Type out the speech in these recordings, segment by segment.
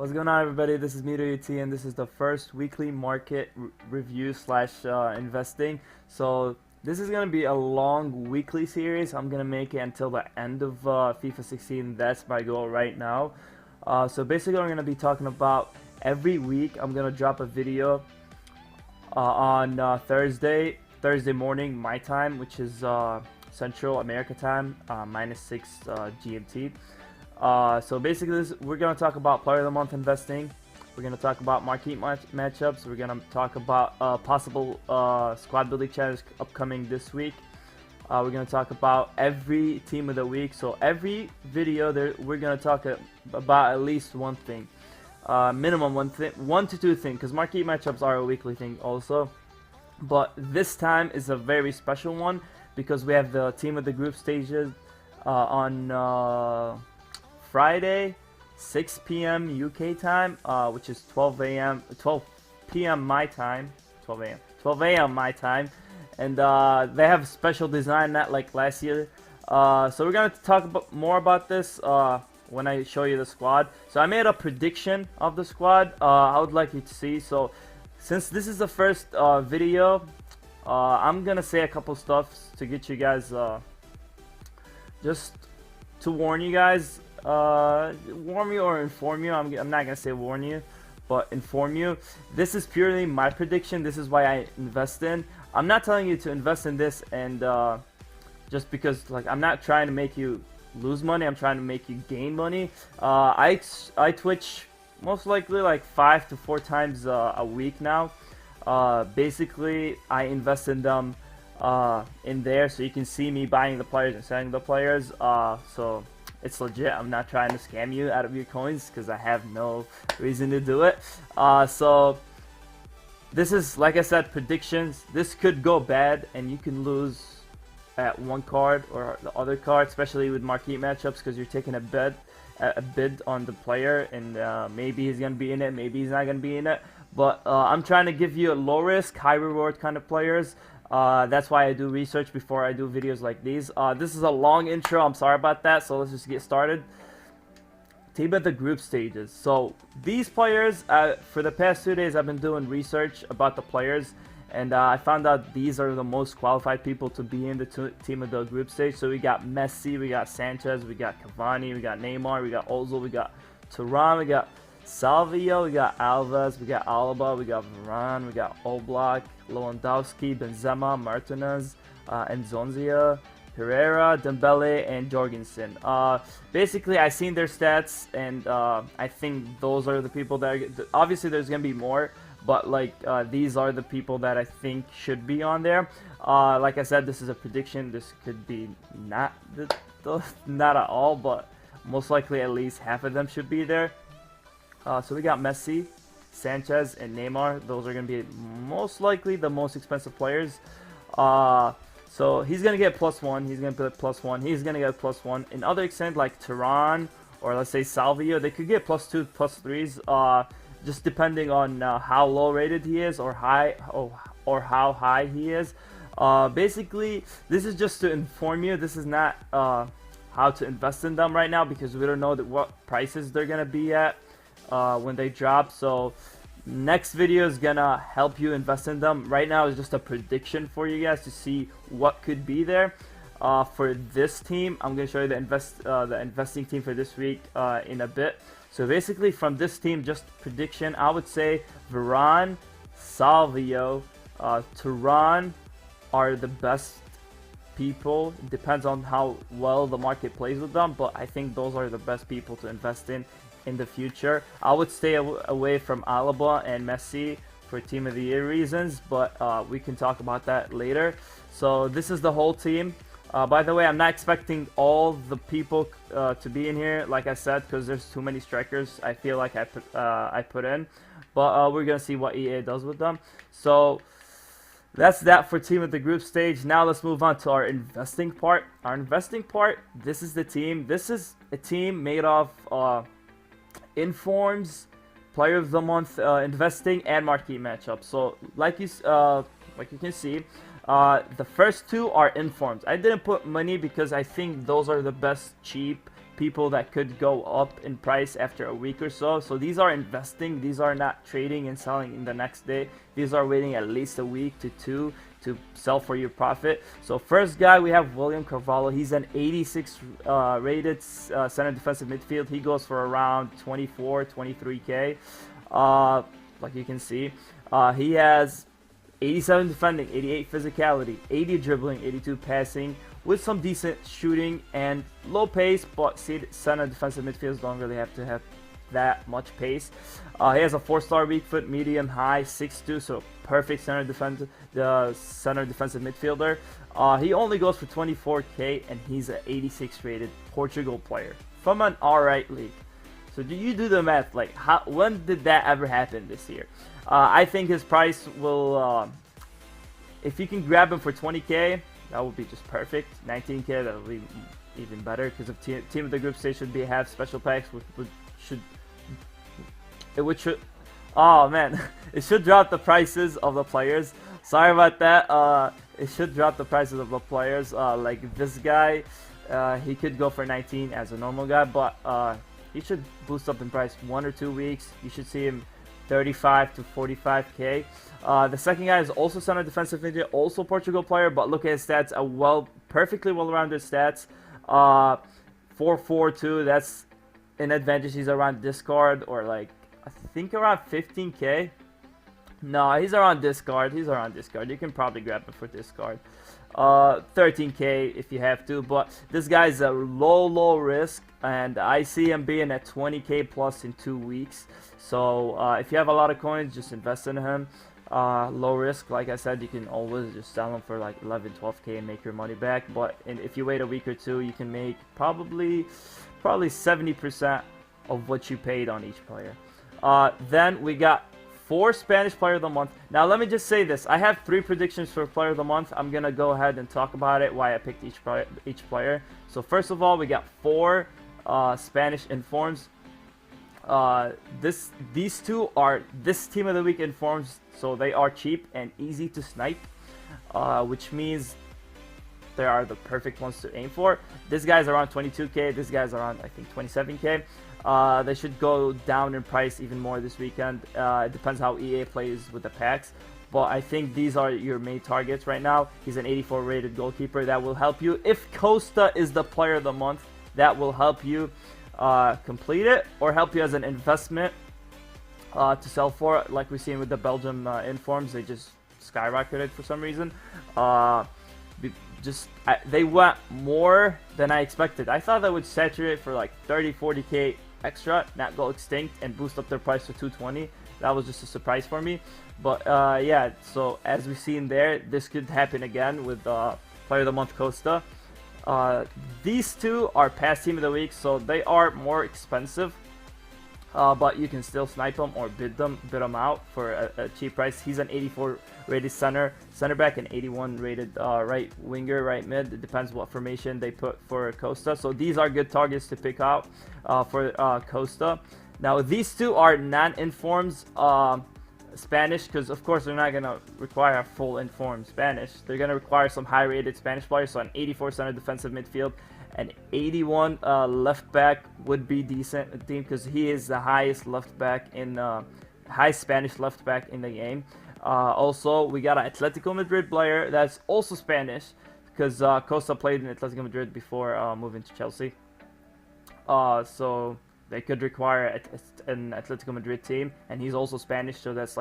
What's going on, everybody? This is me, TOTGS, and this is the first weekly market review slash investing. So this is going to be a long weekly series. I'm going to make it until the end of FIFA 16. That's my goal right now. So basically, we're going to be talking about every week. I'm going to drop a video on Thursday morning, my time, which is Central America time, -6 GMT. So basically, we're going to talk about Player of the Month investing. We're going to talk about marquee matchups. We're going to talk about possible squad building challenges upcoming this week. We're going to talk about every team of the week. So every video, we're going to talk about at least one thing. Minimum one to two things, because marquee matchups are a weekly thing also. But this time is a very special one because we have the team of the group stages on Friday, 6 p.m. UK time, which is 12 p.m. my time, 12 a.m. my time, and they have a special design, not like last year. So we're gonna talk more about this when I show you the squad. So I made a prediction of the squad. I would like you to see. So since this is the first video, I'm gonna say a couple stuff to get you guys, just to warn you guys. Warn you or inform you. I'm not gonna say warn you, but inform you. This is purely my prediction. This is why I invest in. I'm not telling you to invest in this and just because, like, I'm not trying to make you lose money. I'm trying to make you gain money. I Twitch most likely like 5 to 4 times a week now. Basically, I invest in them in there, so you can see me buying the players and selling the players. So it's legit. I'm not trying to scam you out of your coins because I have no reason to do it. So this is, like I said, predictions. This could go bad and you can lose at one card or the other card, especially with marquee matchups, because you're taking a bid on the player, and maybe he's gonna be in it, maybe he's not gonna be in it. But I'm trying to give you a low risk, high reward kind of players. That's why I do research before I do videos like these. This is a long intro, I'm sorry about that, so let's just get started. Team at the group stages. So these players, for the past 2 days I've been doing research about the players, and I found out these are the most qualified people to be in the team of the group stage. So we got Messi, we got Sanchez, we got Cavani, we got Neymar, we got Ozil, we got Thuram, we got Salvio, we got Alves, we got Alaba, we got Varane, we got Oblak, Lewandowski, Benzema, Martinez, Enzonzia, Pereira, Dembele, and Jorgensen. Basically, I seen their stats, and I think those are the people that are, obviously there's gonna be more, but like these are the people that I think should be on there. Like I said, this is a prediction. This could be not at all, but most likely at least half of them should be there. So we got Messi, Sanchez, and Neymar. Those are going to be most likely the most expensive players. So he's going to get +1. He's going to put +1. He's going to get +1. In other extent, like Thuram or let's say Salvio, they could get +2, +3s. Just depending on how low rated he is or or how high he is. Basically, this is just to inform you. This is not how to invest in them right now because we don't know what prices they're going to be at when they drop. So next video is gonna help you invest in them. Right now is just a prediction for you guys to see what could be there. For this team, I'm gonna show you the investing team for this week in a bit. So basically, from this team, just prediction, I would say Varane, Salvio, Thuram are the best people. It depends on how well the market plays with them, but I think those are the best people to invest in the future. I would stay away from Alaba and Messi for team of the year reasons, but we can talk about that later. So this is the whole team. By the way, I'm not expecting all the people to be in here, like I said, because there's too many strikers I feel like I put in, but we're gonna see what EA does with them. So that's that for team of the group stage. Now let's move on to our investing part. Our investing part, this is the team. This is a team made of informs, player of the month investing, and marquee matchup. So like you can see, the first two are informs. I didn't put money because I think those are the best cheap people that could go up in price after a week or so. So these are investing. These are not trading and selling in the next day. These are waiting at least a week to two to sell for your profit. So first guy, we have William Carvalho. He's an 86 rated center defensive midfield. He goes for around 24, 23K. Like you can see, he has 87 defending, 88 physicality, 80 dribbling, 82 passing, with some decent shooting and low pace, but center defensive midfielders don't really have to have that much pace. He has a 4-star weak foot, medium, high, 6'2", so perfect center defensive midfielder. He only goes for 24K, and he's an 86 rated Portugal player from an alright league. So do you do the math? Like, when did that ever happen this year? I think his price will, if you can grab him for 20K, that would be just perfect. 19K, that would be even better, because if team of the group stage should have special packs, oh man, it should drop the prices of the players. Sorry about that. It should drop the prices of the players. Like this guy, he could go for 19 as a normal guy, but he should boost up in price 1 or 2 weeks. You should see him 35 to 45K. The second guy is also center defensive midfielder, also Portugal player, but look at his stats, perfectly well-rounded stats. 4-4-2, that's an advantage. He's around discard, or like, I think around 15K. No, he's around discard. You can probably grab him for discard. 13K if you have to, but this guy's a low risk, and I see him being at 20K plus in 2 weeks. So if you have a lot of coins, just invest in him. Low risk, like I said, you can always just sell him for like 11, 12K and make your money back. But if you wait a week or two, you can make probably 70% of what you paid on each player. Then we got 4 Spanish Player of the Month. Now let me just say this. I have 3 predictions for Player of the Month. I'm going to go ahead and talk about it, why I picked each player. So first of all, we got 4 Spanish informs. These two are this Team of the Week informs, so they are cheap and easy to snipe, which means they are the perfect ones to aim for. This guy's around 22K. This guy's around, I think, 27K. They should go down in price even more this weekend. It depends how EA plays with the packs, but I think these are your main targets right now. He's an 84 rated goalkeeper. That will help you. If Costa is the Player of the Month, that will help you complete it, or help you as an investment to sell for. Like we've seen with the Belgium informs, they just skyrocketed for some reason. They went more than I expected. I thought they would saturate for like 30-40K extra, not go extinct, and boost up their price to 220. That was just a surprise for me. But yeah, so as we've seen there, this could happen again with Player of the Month Costa. These two are past Team of the Week, so they are more expensive, but you can still snipe them or bid them out for a cheap price. He's an 84 rated center back, and 81 rated right winger, right mid. It depends what formation they put for Costa. So these are good targets to pick out for Costa. Now these two are non-informs Spanish, because of course they're not going to require a full informed Spanish. They're going to require some high rated Spanish players. So an 84 center defensive midfield, an 81 left back would be decent team, because he is the highest left back in high Spanish left back in the game. Also, we got an Atletico Madrid player that's also Spanish, because Costa played in Atletico Madrid before moving to Chelsea. So they could require an Atletico Madrid team, and he's also Spanish, so that's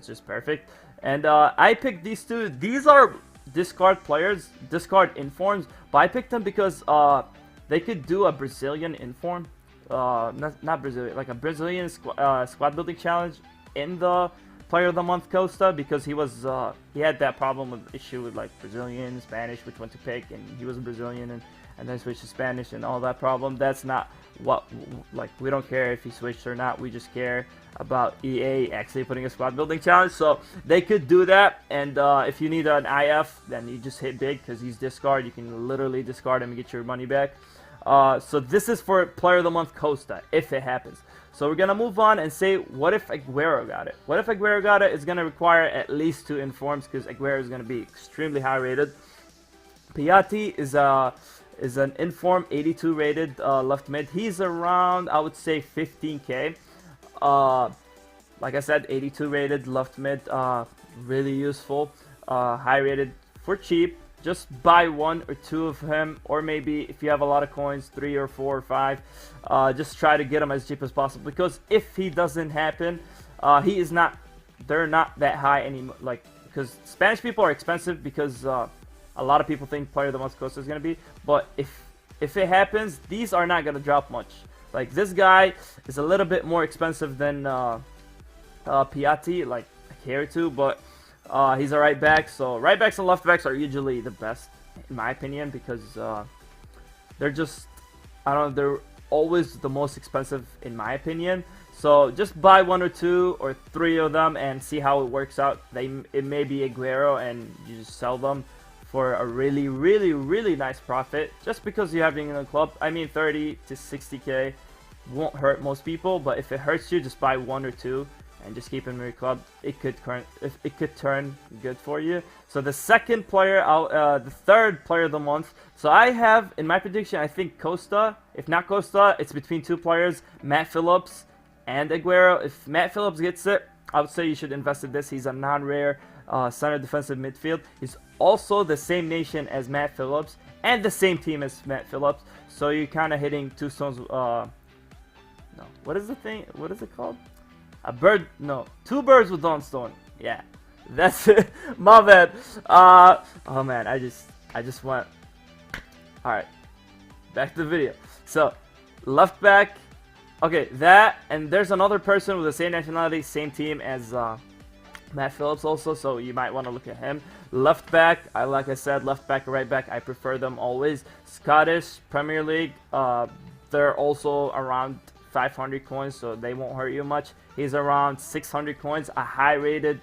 just perfect. And I picked these two. These are discard players, discard informs, but I picked them because they could do a Brazilian inform, not Brazilian, like a Brazilian squad building challenge in the Player of the Month Costa, because he had that problem with issue with like Brazilian, Spanish, which one to pick, and he was a Brazilian and then switched to Spanish and all that problem. That's not what, like, we don't care if he switched or not. We just care about EA actually putting a squad building challenge. So they could do that, and if you need an IF, then you just hit big, because he's discard. You can literally discard him and get your money back. So this is for Player of the Month Costa, if it happens. So we're gonna move on and say, what if Aguero got it? What if Aguero got it? It's gonna require at least 2 informs, because Aguero is gonna be extremely high rated. Piatti is is an informed 82 rated left mid. He's around, I would say, 15k. Like I said, 82 rated left mid, really useful. High rated for cheap. Just buy 1 or 2 of him, or maybe if you have a lot of coins, 3 or 4 or 5. Just try to get him as cheap as possible, because if he doesn't happen, they're not that high anymore. Like, because Spanish people are expensive, because a lot of people think Player of the Month Costa is gonna be. But if it happens, these are not gonna drop much. Like, this guy is a little bit more expensive than Piatti, like a K or 2, but he's a right back. So right backs and left backs are usually the best, in my opinion, because they're just, I don't know, they're always the most expensive, in my opinion. So just buy 1 or 2 or 3 of them and see how it works out. It may be Aguero, and you just sell them for a really, really, really nice profit, just because you have him in the club. I mean, 30 to 60k won't hurt most people, but if it hurts you, just buy 1 or 2 and just keep him in your club. It could turn good for you. So the second player, the third player of the month. So I have, in my prediction, I think Costa. If not Costa, it's between 2 players, Matt Phillips and Aguero. If Matt Phillips gets it, I would say you should invest in this. He's a non-rare center defensive midfield. He's also the same nation as Matt Phillips and the same team as Matt Phillips. So you're kind of hitting 2 stones. No, what is the thing? What is it called? A bird? No, 2 birds with one stone. Yeah, that's it. My bad. Oh man, I just went. All right, back to the video. So left back. Okay, that, and there's another person with the same nationality, same team as Matt Phillips also, so you might want to look at him. Left back, like I said, left back or right back, I prefer them always. Scottish Premier League, they're also around 500 coins, so they won't hurt you much. He's around 600 coins, a high rated,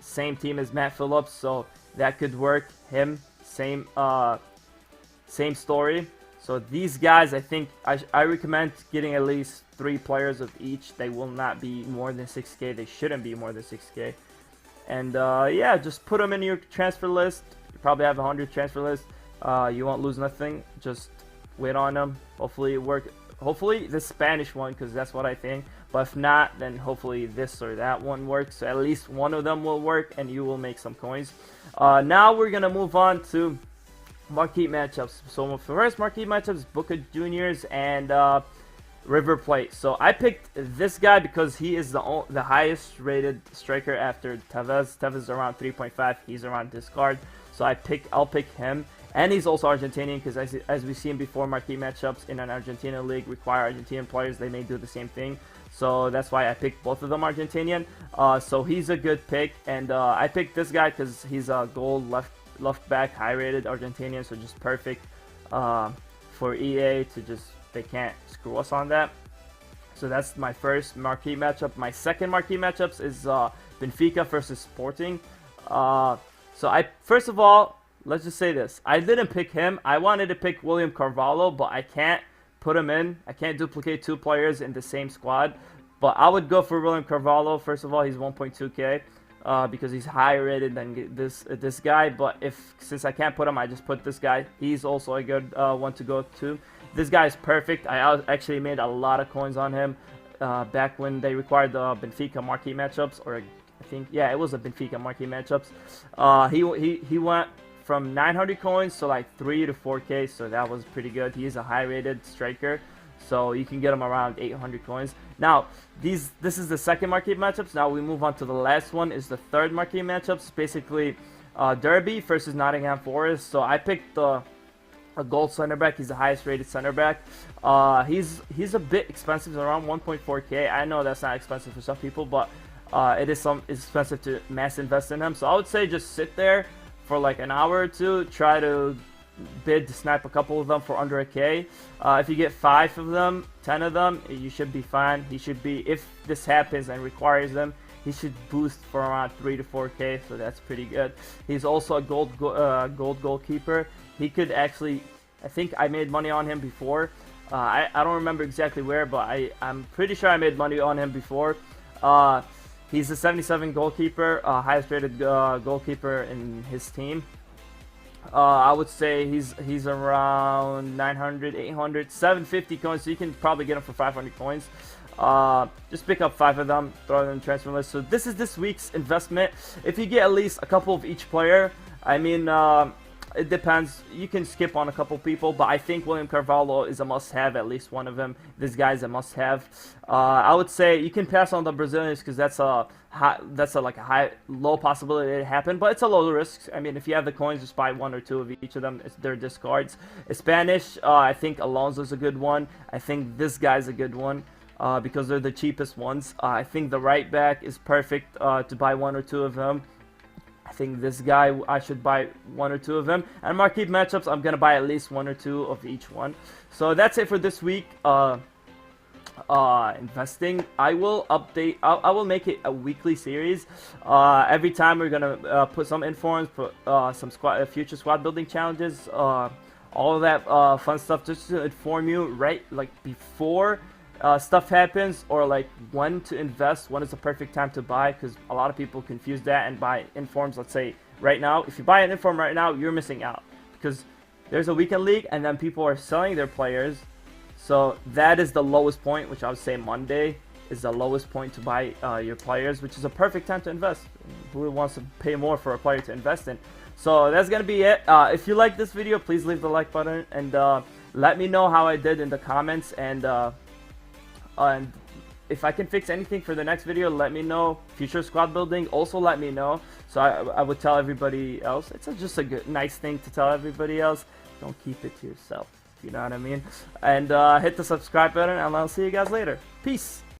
same team as Matt Phillips, so that could work. Him, same story. So these guys, I think I recommend getting at least 3 players of each. They will not be more than 6k. They shouldn't be more than 6k. And yeah, just put them in your transfer list. You probably have 100 transfer list. You won't lose nothing. Just wait on them. Hopefully it works. Hopefully the Spanish one, because that's what I think. But if not, then hopefully this or that one works. So at least one of them will work, and you will make some coins. Now we're gonna move on to marquee matchups. So my first marquee matchups, Boca Juniors and River Plate. So I picked this guy because he is the highest rated striker after Tevez. Tevez is around 3.5. He's around this card. So I'll pick him. And he's also Argentinian, because as we've seen before, marquee matchups in an Argentina league require Argentinian players. They may do the same thing. So that's why I picked both of them Argentinian. So he's a good pick. And I picked this guy because he's a gold left back, high rated Argentinian, so just perfect for EA to just, they can't screw us on that. So that's my first marquee matchup. My second marquee matchups is Benfica versus Sporting. So first of all, let's just say this. I didn't pick him. I wanted to pick William Carvalho, but I can't put him in. I can't duplicate 2 players in the same squad. But I would go for William Carvalho. First of all, he's 1.2k. Because he's higher rated than this guy, but since I can't put him, I just put this guy. He's also a good one to go to. This guy is perfect. I actually made a lot of coins on him back when they required the Benfica marquee matchups, or I think, yeah, it was a Benfica marquee matchups. He went from 900 coins to like 3 to 4k, so that was pretty good. He is a high rated striker, so you can get him around 800 coins. Now, this is the second marquee matchups. Now we move on to the last one, is the third marquee matchups. Basically, Derby versus Nottingham Forest. So I picked a gold center back. He's the highest rated center back. He's a bit expensive, around 1.4k. I know that's not expensive for some people, but it's expensive to mass invest in him. So I would say just sit there for like an hour or 2. Try to bid to snipe a couple of them for under a k. If you get 5 of them, 10 of them, you should be fine. He should be, if this happens and requires them, he should boost for around 3 to 4k, so that's pretty good. He's also a gold goalkeeper. He could actually, I think I made money on him before. I don't remember exactly where, but I'm pretty sure I made money on him before. He's a 77 goalkeeper, highest rated goalkeeper in his team. I would say he's around 900, 800, 750 coins. So you can probably get him for 500 coins. Just pick up 5 of them, throw them in the transfer list. So this is this week's investment. If you get at least a couple of each player, I mean, it depends. You can skip on a couple people, but I think William Carvalho is a must-have. At least one of them. This guy's a must-have. I would say you can pass on the Brazilians because that's a low possibility it happen, but it's a low risk. I mean, if you have the coins, just buy 1 or 2 of each of them. It's their discards. Spanish, I think Alonso's a good one. I think this guy's a good one. Because they're the cheapest ones. I think the right back is perfect to buy 1 or 2 of them. I think this guy, I should buy 1 or 2 of them. And marquee matchups, I'm going to buy at least 1 or 2 of each one. So that's it for this week. Investing. I will update. I will make it a weekly series. Every time we're going to put some informs, put some future squad building challenges, all of that fun stuff just to inform you right like before stuff happens, or like when to invest, when is the perfect time to buy, because a lot of people confuse that and buy informs. Let's say right now, if you buy an inform right now, you're missing out because there's a weekend league and then people are selling their players. So that is the lowest point, which I would say Monday is the lowest point to buy your players, which is a perfect time to invest. Who wants to pay more for a player to invest in? So that's gonna be it. If you like this video, please leave the like button and let me know how I did in the comments, and if I can fix anything for the next video, let me know. Future squad building, also let me know. So I would tell everybody else. It's just a nice thing to tell everybody else. Don't keep it to yourself. You know what I mean? And hit the subscribe button, and I'll see you guys later. Peace.